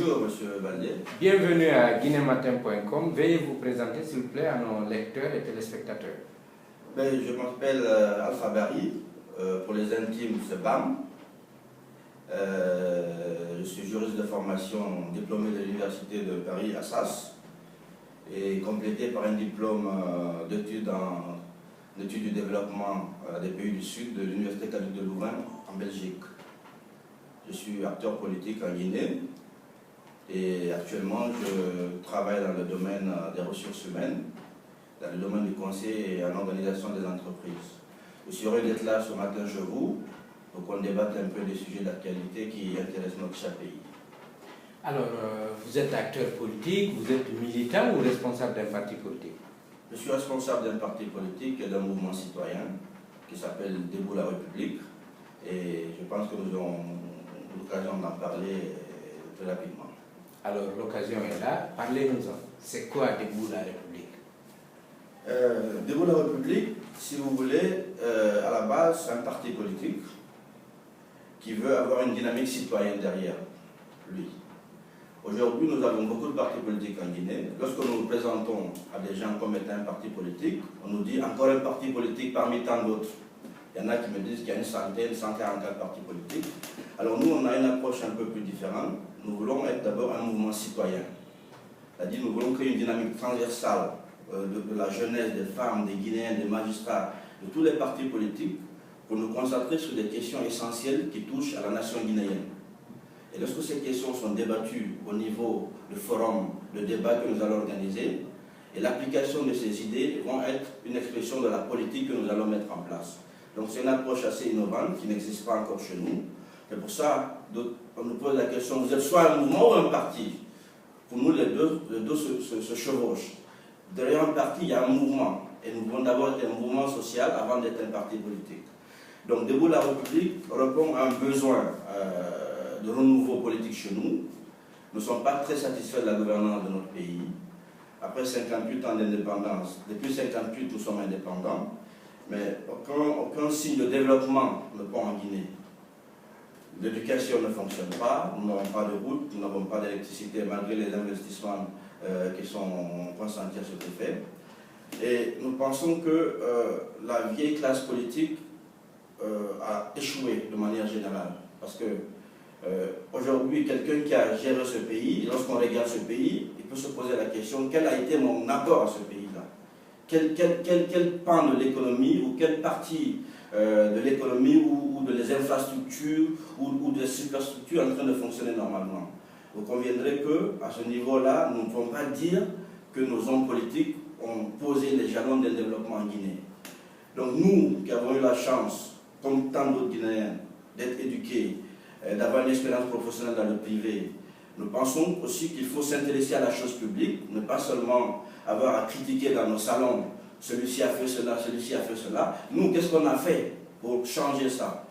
Bonjour, Monsieur Valdé. Bienvenue à guinématin.com. Veuillez vous présenter, s'il vous plaît, à nos lecteurs et téléspectateurs. Je m'appelle Alpha Barry. Pour les intimes, c'est BAM. Je suis juriste de formation, diplômé de l'Université de Paris, Assas, et complété par un diplôme d'études du développement des pays du Sud de l'Université catholique de Louvain, en Belgique. Je suis acteur politique en Guinée et actuellement je travaille dans le domaine des ressources humaines, dans le domaine du conseil et en organisation des entreprises. Je suis heureux d'être là ce matin chez vous pour qu'on débatte un peu des sujets d'actualité qui intéressent notre cher pays. Alors, vous êtes acteur politique, vous êtes militant ou responsable d'un parti politique? Je suis responsable d'un parti politique et d'un mouvement citoyen qui s'appelle Debout la République et je pense que nous aurons l'occasion d'en parler très rapidement. Alors, l'occasion est là, parlez-nous-en. C'est quoi Debout la République? Debout la République, si vous voulez, à la base, c'est un parti politique qui veut avoir une dynamique citoyenne derrière lui. Aujourd'hui, nous avons beaucoup de partis politiques en Guinée. Lorsque nous nous présentons à des gens comme étant un parti politique, on nous dit encore un parti politique parmi tant d'autres. Il y en a qui me disent qu'il y a une centaine, 144 partis politiques. Alors nous, on a une approche un peu plus différente. Nous voulons être d'abord un mouvement citoyen. C'est-à-dire nous voulons créer une dynamique transversale de la jeunesse, des femmes, des Guinéens, des magistrats, de tous les partis politiques, pour nous concentrer sur des questions essentielles qui touchent à la nation guinéenne. Et lorsque ces questions sont débattues au niveau du forum, le débat que nous allons organiser, et l'application de ces idées vont être une expression de la politique que nous allons mettre en place. Donc c'est une approche assez innovante qui n'existe pas encore chez nous. Et pour ça, on nous pose la question, vous êtes soit un mouvement ou un parti? Pour nous, les deux se chevauchent. Derrière un parti, il y a un mouvement. Et nous voulons d'abord être un mouvement social avant d'être un parti politique. Donc Debout la République répond à un besoin de renouveau politique chez nous. Nous ne sommes pas très satisfaits de la gouvernance de notre pays. Après 58 ans d'indépendance, depuis 58 nous sommes indépendants, mais aucun signe de développement ne prend en Guinée. L'éducation ne fonctionne pas, nous n'avons pas de route, nous n'avons pas d'électricité malgré les investissements qui sont consentis à cet effet. Et nous pensons que la vieille classe politique a échoué de manière générale. Parce que aujourd'hui, quelqu'un qui a géré ce pays, lorsqu'on regarde ce pays, il peut se poser la question, quel a été mon apport à ce pays-là? Quel pan de l'économie ou quelle partie de l'économie ou de les infrastructures ou des superstructures en train de fonctionner normalement? Vous conviendrez qu'à ce niveau-là, nous ne pouvons pas dire que nos hommes politiques ont posé les jalons d'un développement en Guinée. Donc nous, qui avons eu la chance, comme tant d'autres Guinéens, d'être éduqués, d'avoir une expérience professionnelle dans le privé, nous pensons aussi qu'il faut s'intéresser à la chose publique, ne pas seulement avoir à critiquer dans nos salons, celui-ci a fait cela, celui-ci a fait cela. Nous, qu'est-ce qu'on a fait pour changer ça?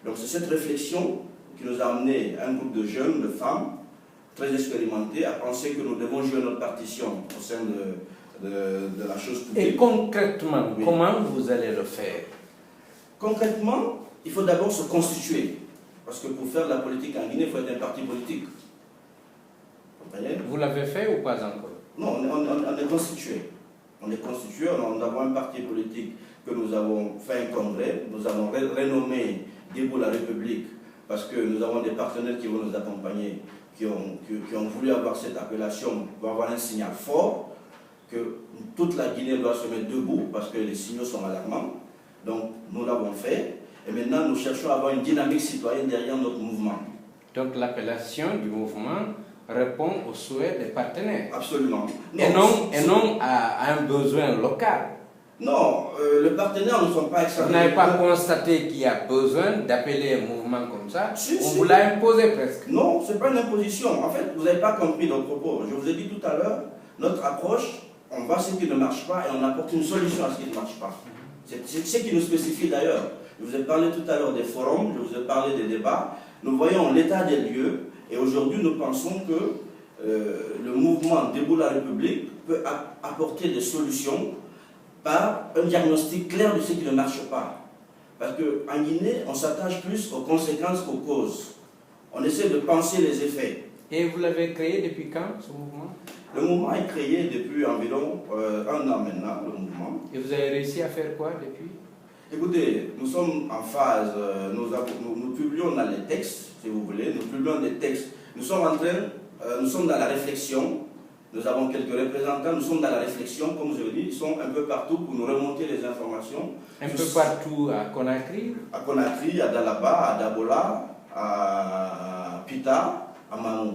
Donc c'est cette réflexion qui nous a amené un groupe de jeunes, de femmes, très expérimentés, à penser que nous devons jouer notre partition au sein de la chose publique. Et concrètement, oui, comment vous allez le faire? Concrètement, il faut d'abord se constituer. Parce que pour faire de la politique en Guinée, il faut être un parti politique. Vous l'avez fait ou pas encore? Non, on est constitué. On est constitué, nous avons un parti politique que nous avons fait un congrès, nous avons renommé Debout la République, parce que nous avons des partenaires qui vont nous accompagner, qui ont voulu avoir cette appellation pour avoir un signal fort, que toute la Guinée doit se mettre debout, parce que les signaux sont alarmants. Donc nous l'avons fait. Et maintenant, nous cherchons à avoir une dynamique citoyenne derrière notre mouvement. Donc l'appellation du mouvement répond aux souhaits des partenaires. Absolument. Et non à un besoin local. Non, les partenaires ne sont pas extrêmement... Vous n'avez pas constaté qu'il y a besoin d'appeler un mouvement comme ça? On vous l'a imposé presque. Non, ce n'est pas une imposition. En fait, vous n'avez pas compris nos propos. Je vous ai dit tout à l'heure, notre approche, on voit ce qui ne marche pas et on apporte une solution à ce qui ne marche pas. C'est ce qui nous spécifie d'ailleurs. Je vous ai parlé tout à l'heure des forums, je vous ai parlé des débats. Nous voyons l'état des lieux et aujourd'hui nous pensons que le mouvement Debout la République peut apporter des solutions par un diagnostic clair de ce qui ne marche pas. Parce qu'en Guinée, on s'attache plus aux conséquences qu'aux causes. On essaie de penser les effets. Et vous l'avez créé depuis quand, ce mouvement? Le mouvement est créé depuis environ 1 an maintenant, le mouvement. Et vous avez réussi à faire quoi depuis? Écoutez, nous sommes en phase, nous publions dans les textes, si vous voulez, nous publions des textes. Nous sommes dans la réflexion, nous avons quelques représentants, nous sommes dans la réflexion, comme je le dis, ils sont un peu partout pour nous remonter les informations. Un peu partout à Conakry? À Conakry, à Dalaba, à Dabola, à Pita, à Mamou.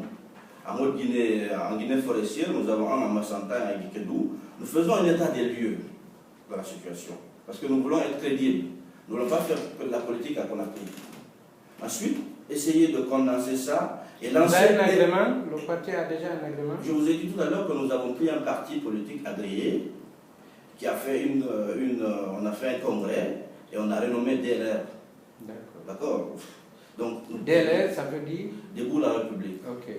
En Guinée forestière, nous avons un à Massanta et à Guikédou. Nous faisons un état des lieux de la situation. Parce que nous voulons être crédibles. Nous ne voulons pas faire que de la politique à Conakry. Ensuite, essayer de condenser ça et lancer... Vous avez un agrément? Le parti a déjà un agrément? Je vous ai dit tout à l'heure que nous avons pris un parti politique agréé qui a fait on a fait un congrès et on a renommé DLR. D'accord. Donc, DLR, ça veut dire? Debout la République. Ok.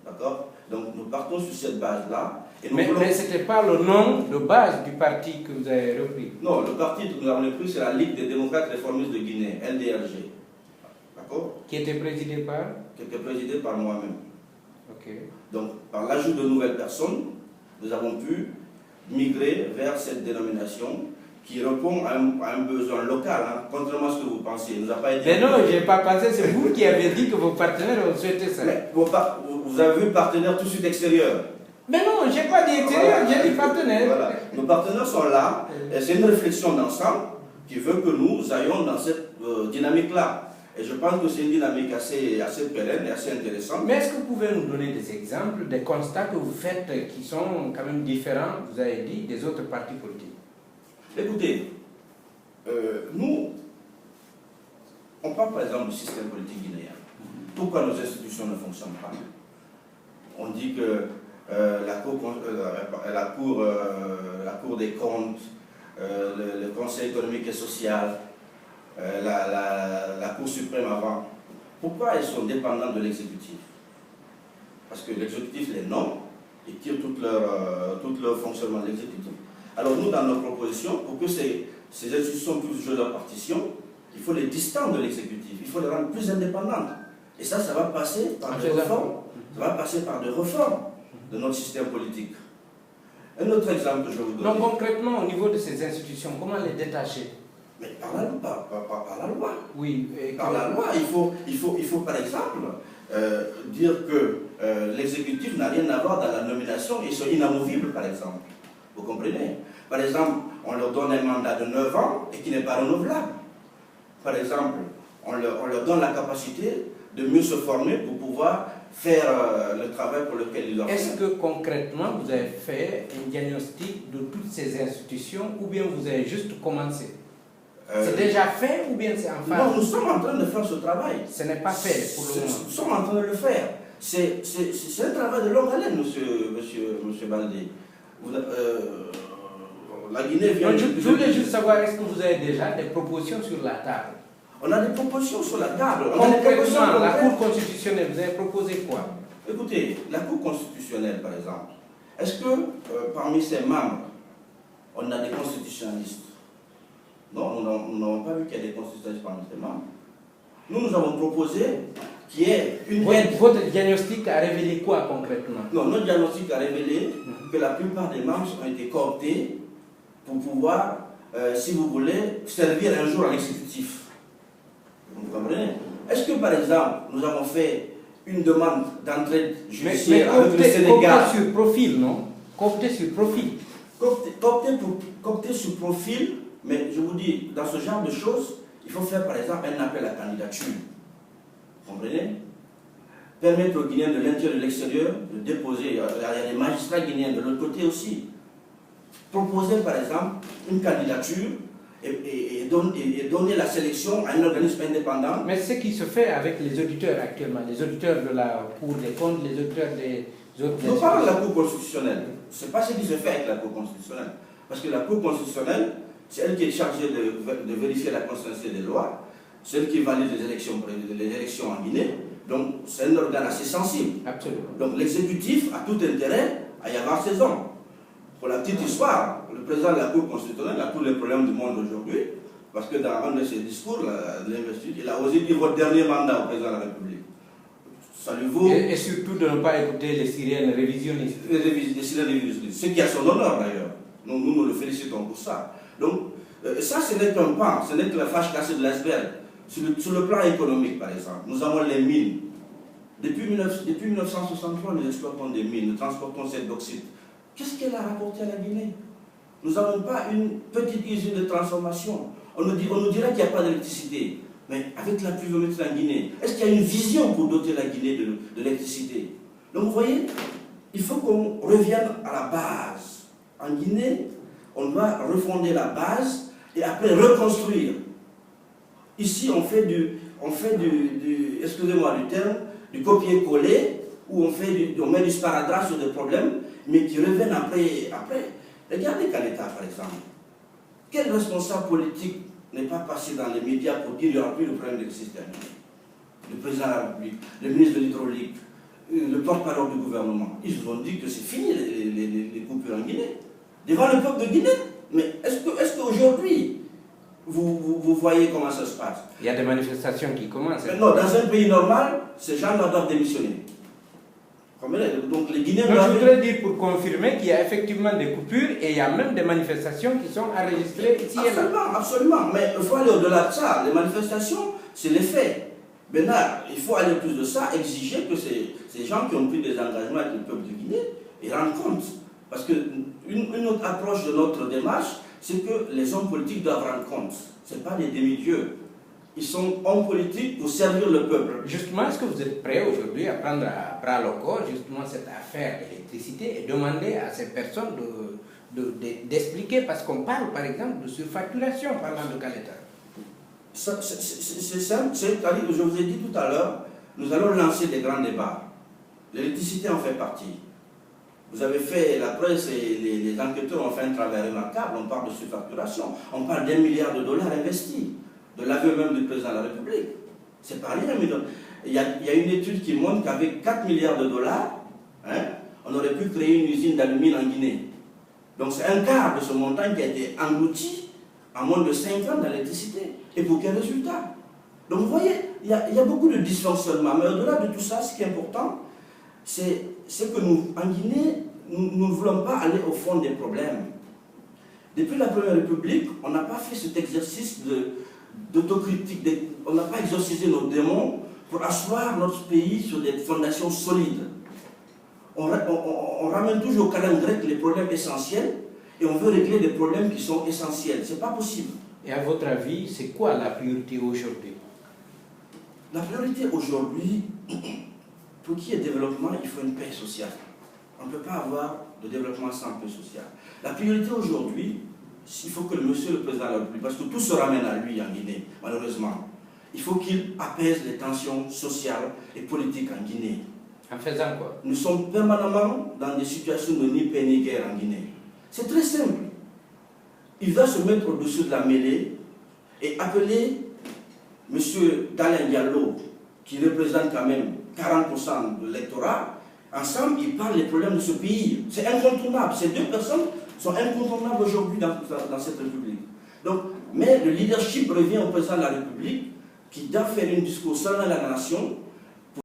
D'accord. Donc nous partons sur cette base-là. Mais ce n'était pas le nom de base du parti que vous avez repris? Non, le parti que nous avons repris, c'est la Ligue des démocrates réformistes de Guinée, LDRG. D'accord. Qui était présidé par? Qui était présidé par moi-même. Ok. Donc, par l'ajout de nouvelles personnes, nous avons pu migrer vers cette dénomination qui répond à un besoin local, hein, contrairement à ce que vous pensiez. Nous a pas été... Mais non, je n'ai pas pensé, c'est vous qui avez dit que vos partenaires ont souhaité ça. Mais vous avez vu partenaires tout de suite extérieurs. Mais non, je n'ai pas dit extérieur, voilà. j'ai dit partenaires. Voilà. Nos partenaires sont là, et c'est une réflexion d'ensemble qui veut que nous ayons dans cette dynamique-là. Et je pense que c'est une dynamique assez pérenne et assez intéressante. Mais est-ce que vous pouvez nous donner des exemples, des constats que vous faites qui sont quand même différents, vous avez dit, des autres partis politiques? Écoutez, nous, on parle par exemple du système politique guinéen. Pourquoi nos institutions ne fonctionnent pas? On dit que la Cour des comptes, le Conseil économique et social, la Cour suprême avant, pourquoi elles sont dépendantes de l'exécutif? Parce que l'exécutif les nomme et tire tout leur fonctionnement de l'exécutif. Alors nous, dans nos propositions, pour que ces institutions puissent jouer leur partition, il faut les distendre de l'exécutif, il faut les rendre plus indépendantes. Et ça va passer par des réformes. Ça va passer par des réformes de notre système politique. Un autre exemple que je vais vous donner. Donc concrètement, au niveau de ces institutions, comment les détacher? Mais par la loi. Oui. Par la loi, il faut par exemple dire que l'exécutif n'a rien à voir dans la nomination, ils sont inamovibles par exemple. Vous comprenez? Par exemple, on leur donne un mandat de 9 ans et qui n'est pas renouvelable. Par exemple, on leur donne la capacité de mieux se former pour pouvoir faire le travail pour lequel ils ont fait. Est-ce que concrètement vous avez fait un diagnostic de toutes ces institutions ou bien vous avez juste commencé? C'est déjà fait ou bien c'est en phase? Non, nous sommes en train de faire ce travail. Ce n'est pas fait pour le moment. Nous sommes en train de le faire. C'est un travail de longue haleine, monsieur Baldé. La Guinée vient... Je voulais juste savoir, est-ce que vous avez déjà des propositions sur la table? On a des propositions sur la table. Concrètement, la Cour constitutionnelle, vous avez proposé quoi? Écoutez, la Cour constitutionnelle, par exemple, est-ce que parmi ses membres, on a des constitutionnalistes? Non, nous n'avons pas vu qu'il y a des constitutionnalistes parmi ses membres. Nous avons proposé qu'il y ait une... Votre diagnostic a révélé quoi concrètement? Non, notre diagnostic a révélé que la plupart des membres ont été cooptés pour pouvoir, si vous voulez, servir un jour à l'exécutif. Vous comprenez? Est-ce que, par exemple, nous avons fait une demande d'entraide judiciaire avec le Sénégal? Coopté sur profil, non? Coopté sur profil. Coopté sur profil, mais je vous dis, dans ce genre de choses, il faut faire, par exemple, un appel à candidature. Vous comprenez? Permettre aux Guinéens de l'intérieur et de l'extérieur de déposer, il y a des magistrats guinéens de l'autre côté aussi. Proposer, par exemple, une candidature et donner la sélection à un organisme indépendant. Mais ce qui se fait avec les auditeurs actuellement, les auditeurs de la Cour des comptes, les auditeurs des autres... Nous parlons de la Cour constitutionnelle. Ce n'est pas ce qui se fait avec la Cour constitutionnelle. Parce que la Cour constitutionnelle, c'est elle qui est chargée de vérifier la constitutionnalité des lois, c'est elle qui valide les élections en Guinée. Donc, c'est un organe assez sensible. Absolument. Donc, l'exécutif a tout intérêt à y avoir ses hommes. Pour la petite histoire, le président de la Cour constitutionnelle a tous les problèmes du monde aujourd'hui, parce que dans un de ses discours, l'investiture, il a osé dire votre dernier mandat au président de la République. Ça lui vaut... Et surtout de ne pas écouter les sirènes révisionnistes. Les sirènes révisionnistes, ce qui a son honneur d'ailleurs. Nous le félicitons pour ça. Donc, ça, ce n'est qu'un pan, ce n'est que la fâche cassée de l'iceberg. Sur le plan économique, par exemple, nous avons les mines. Depuis 1963, nous exploitons des mines, nous transportons cette bauxite. Qu'est-ce qu'elle a rapporté à la Guinée? Nous n'avons pas une petite usine de transformation. On nous dirait qu'il n'y a pas d'électricité. Mais avec la pluviométrie en Guinée, est-ce qu'il y a une vision pour doter la Guinée de l'électricité? Donc vous voyez, il faut qu'on revienne à la base. En Guinée, on doit refonder la base et après reconstruire. Ici, on fait excusez-moi du terme, du copier-coller, où on met du sparadrap sur des problèmes, mais qui reviennent après. Regardez Canada, par exemple. Quel responsable politique n'est pas passé dans les médias pour dire qu'il n'y aura plus de problème d'électricité? Le président de la République, le ministre de l'Hydraulique, le porte-parole du gouvernement. Ils nous ont dit que c'est fini les coupures en Guinée. Devant le peuple de Guinée. Mais est-ce qu'aujourd'hui, vous voyez comment ça se passe? Il y a des manifestations qui commencent. Non, dans un pays normal, ces gens-là doivent démissionner. Donc les Guinéens doivent... Je voudrais dire pour confirmer qu'il y a effectivement des coupures et il y a même des manifestations qui sont enregistrées ici et là. Absolument. Mais il faut aller au-delà de ça. Les manifestations, c'est les faits. Maintenant, il faut aller plus de ça, exiger que ces gens qui ont pris des engagements avec le peuple de Guinée, ils rendent compte. Parce qu'une autre approche de notre démarche, c'est que les hommes politiques doivent rendre compte. Ce n'est pas des demi-dieux. Ils sont hommes politiques pour servir le peuple. Justement, est-ce que vous êtes prêt aujourd'hui à prendre à bras le corps justement cette affaire d'électricité et demander à ces personnes d'expliquer, parce qu'on parle par exemple de surfacturation parlant de Caleta? C'est simple, c'est-à-dire que je vous ai dit tout à l'heure, nous allons lancer des grands débats. L'électricité en fait partie. Vous avez fait, la presse et les enquêteurs ont fait un travail remarquable, on parle de surfacturation, on parle d'1 milliard de dollars investis, de l'aveu même du président de la République. C'est pas rien, mais il y a une étude qui montre qu'avec 4 milliards de dollars, on aurait pu créer une usine d'alumine en Guinée. Donc c'est un quart de ce montant qui a été englouti en moins de 5 ans dans l'électricité. Et pour quel résultat? Donc vous voyez, il y a beaucoup de dysfonctionnements. Mais au-delà de tout ça, ce qui est important, c'est que nous, en Guinée, nous ne voulons pas aller au fond des problèmes. Depuis la Première République, on n'a pas fait cet exercice d'autocritique, on n'a pas exorcisé nos démons pour asseoir notre pays sur des fondations solides. On ramène toujours au calendrier grec les problèmes essentiels et on veut régler des problèmes qui sont essentiels. Ce n'est pas possible. Et à votre avis, c'est quoi la priorité aujourd'hui? La priorité aujourd'hui, pour qu'il y ait développement, il faut une paix sociale. On ne peut pas avoir de développement sans paix sociale. La priorité aujourd'hui, il faut que monsieur le président de la République, parce que tout se ramène à lui en Guinée, malheureusement, il faut qu'il apaise les tensions sociales et politiques en Guinée. En faisant quoi? Nous sommes permanemment dans des situations de ni paix ni guerre en Guinée. C'est très simple. Il va se mettre au-dessus de la mêlée et appeler M. Dalen Diallo, qui représente quand même 40% de l'électorat. Ensemble, ils parlent des problèmes de ce pays. C'est incontournable. Ces deux personnes sont incontournables aujourd'hui dans cette République. Donc, mais le leadership revient au président de la République qui doit faire un discours solennel à la nation